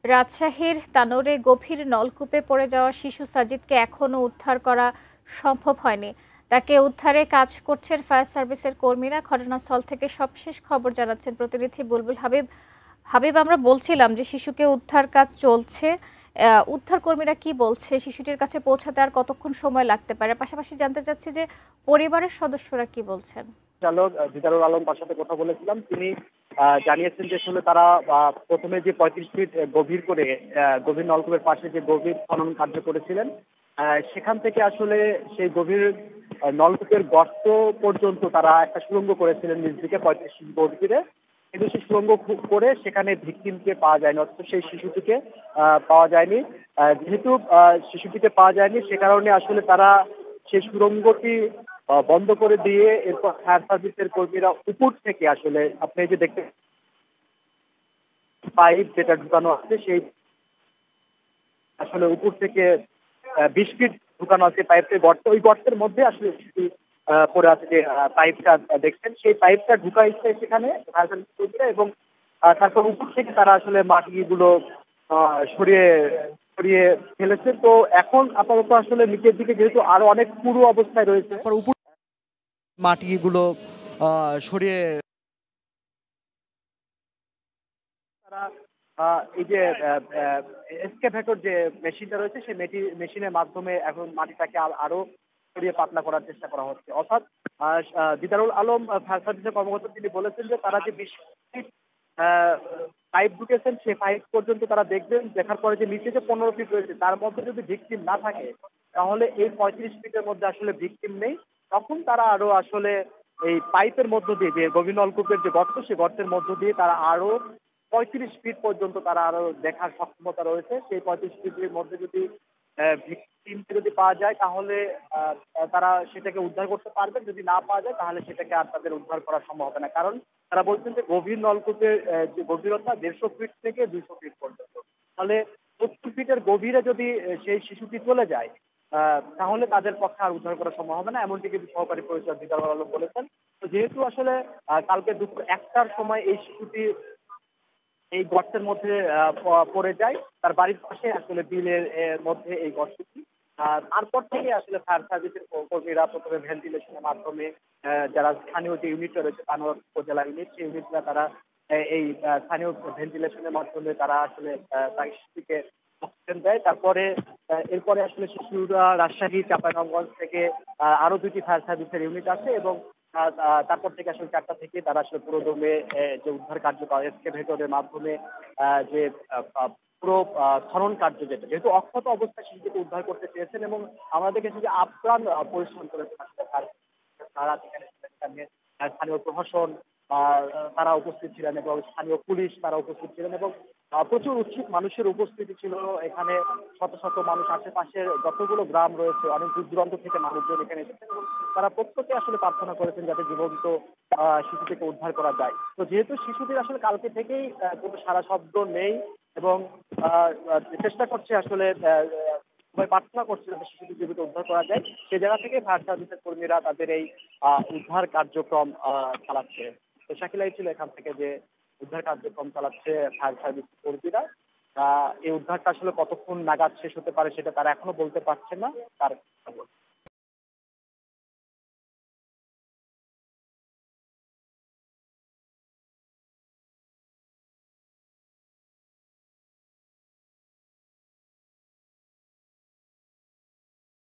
রাজশাহীর তানোরে গভীর নলকূপে পড়ে যাওয়া শিশু সাজিদকে এখনো উদ্ধার করা সম্ভব হয়নি। তাকে উদ্ধারে কাজ করছেন ফায়ার সার্ভিসের কর্মীরা। ঘটনাস্থল থেকে সবশেষ খবর জানাচ্ছেন প্রতিনিধি বুলবুল হাবিব। হাবিব, আমরা বলছিলাম যে শিশুকে উদ্ধার কাজ চলছে। উদ্ধার কর্মীরা কি বলছে, শিশুটির কাছে পৌঁছাতে আর কতক্ষণ সময় লাগতে পারে? পাশাপাশি জানতে চাচ্ছি যে পরিবারের সদস্যরা কি বলছেন। চালক দিদারুল আলম তার সাথে কথা বলেছিলাম। তিনি জানিয়েছেন যে আসলে তারা প্রথমে যে 35 ফিট গভীর করে গভীর নলকূপের পাশে যে গভীর খনন কার্য করেছিলেন, সেখান থেকে আসলে সেই গভীর নলকূপের গর্ত পর্যন্ত তারা একটা সুড়ঙ্গ করেছিলেন নিচ দিকে 35 ফিট গভীরে। কিন্তু সেই সুড়ঙ্গ করে সেখানে ভিকটিমকে পাওয়া যায়নি, অর্থাৎ সেই শিশুটিকে পাওয়া যায়নি। যেহেতু শিশুটিকে পাওয়া যায়নি, সে কারণে আসলে তারা সেই সুড়ঙ্গটি বন্ধ করে দিয়ে এরপর ফায়ার সার্ভিসের কর্মীরা উপর থেকে আসলে আপনি এই যে দেখতে পাইপ যেটা ঢুকানো আছে সেই আসলে উপর থেকে 20 ফিট ঢুকানো আছে পাইপের গর্ত, ওই গর্তের মধ্যে আসলে সেটি পড়ে আছে যে পাইপটা দেখছেন, সেই পাইপটা ঢুকাইছে সেখানে ফায়ার সার্ভিস কর্মীরা। এবং তারপর উপর থেকে তারা আসলে মাটিগুলো সরিয়ে সরিয়ে ফেলেছে। তো এখন আপাতত আসলে নিচের দিকে যেহেতু আরো অনেক পুরো অবস্থায় রয়েছে, তারপর উপর মাটিগুলো সরিয়ে তারা এই যে এক্সকাভেটর যে মেশিনটা রয়েছে সেই মেশিনের মাধ্যমে এখন মাটিটাকে আরো সরিয়ে পাতলা করার চেষ্টা করা হচ্ছে। অর্থাৎ দিদারুল আলম ফায়ার সার্ভিসের কর্মকর্তা তিনি বলেছেন যে তারা যে 20 ফিট পাইপ ঢুকেছেন সেই পাইপ পর্যন্ত তারা দেখবেন, দেখার পরে যে নিচে যে 15 ফিট রয়েছে তার মধ্যে যদি ভিকটিম না থাকে তাহলে এই 35 ফিটের মধ্যে আসলে ভিকটিম নেই। তখন তারা আরো আসলে এই পাইপের মধ্য দিয়ে যে গভীর নলকূপের যে গর্ত সেই গর্তের মধ্য দিয়ে তারা আরো 35 ফিট পর্যন্ত তারা আরো দেখার সক্ষমতা রয়েছে। সেই 35 ফিটের মধ্যে যদি ভিকটিমকে যদি পাওয়া যায় তাহলে তারা সেটাকে উদ্ধার করতে পারবেন, যদি না পাওয়া যায় তাহলে সেটাকে আর তাদের উদ্ধার করা সম্ভব হবে না। কারণ তারা বলছেন যে গভীর নলকূপের যে গভীরতা 150 ফিট থেকে 200 ফিট পর্যন্ত। তাহলে 70 ফিটের গভীরে যদি সেই শিশুটি চলে যায় তাহলে তাদের পক্ষে আর উদ্ধার করা সম্ভব হবে না, এমনটি কিন্তু সহকারী পরিচালক দিদার আলম বলেছেন। তো যেহেতু আসলে কালকে দুপুর 1টার সময় এই শিশুটি এই গর্তের মধ্যে পড়ে যায়, তার বাড়ির পাশে আসলে বিলের মধ্যে এই গর্তটি। তারপর থেকে আসলে ফায়ার সার্ভিসের কর্মীরা প্রথমে ভেন্টিলেশনের মাধ্যমে যারা স্থানীয় যে ইউনিটটা রয়েছে তানোর উপজেলা ইউনিট, সেই ইউনিটরা তারা এই স্থানীয় ভেন্টিলেশনের মাধ্যমে তারা আসলে তার শিশুটিকে অক্সিজেন দেয়। তারপরে এরপরে আসলে শিশুরা রাজশাহী চাঁপাইনবাবগঞ্জ থেকে আরো 2টি ফায়ার সার্ভিসের ইউনিট আসে এবং তারপর থেকে আসলে 4টা থেকে তারা আসলে পুরোদমে যে উদ্ধার কার্য এক্সকাভেটরের মাধ্যমে যে পুরো খনন কার্য যেটা যেহেতু অক্ষত অবস্থায় শিশুটিকে উদ্ধার করতে চেয়েছেন এবং আমরা দেখেছি যে আপ্রাণ পরিশ্রম করেছেন আসলে তারা সেখানে সেখানে স্থানীয় প্রশাসন তারা উপস্থিত ছিলেন এবং স্থানীয় পুলিশ তারা উপস্থিত ছিলেন এবং প্রচুর উৎসুক মানুষের উপস্থিতি ছিল এখানে। শত শত মানুষ আশেপাশের যতগুলো গ্রাম রয়েছে অনেক দূর দূরান্ত থেকে মানুষজন এখানে এসেছেন এবং তারা প্রত্যেকে আসলে প্রার্থনা করেছেন যাতে জীবন্ত শিশুটিকে উদ্ধার করা যায়। তো যেহেতু শিশুটির আসলে কালকে থেকেই কোনো সারা শব্দ নেই এবং চেষ্টা করছে আসলে সবাই প্রার্থনা করছে যাতে শিশুটি জীবিত উদ্ধার করা যায়, সে জায়গা থেকে ফায়ার সার্ভিসের কর্মীরা তাদের এই উদ্ধার কার্যক্রম চালাচ্ছে। তো শাকিলাই ছিল এখান থেকে যে উদ্ধার কার্যক্রম চালাচ্ছে ফায়ার সার্ভিস কর্মীরা। এই উদ্ধারটা আসলে কতক্ষণ নাগাদ শেষ হতে পারে সেটা তারা এখনো বলতে পারছে না। তার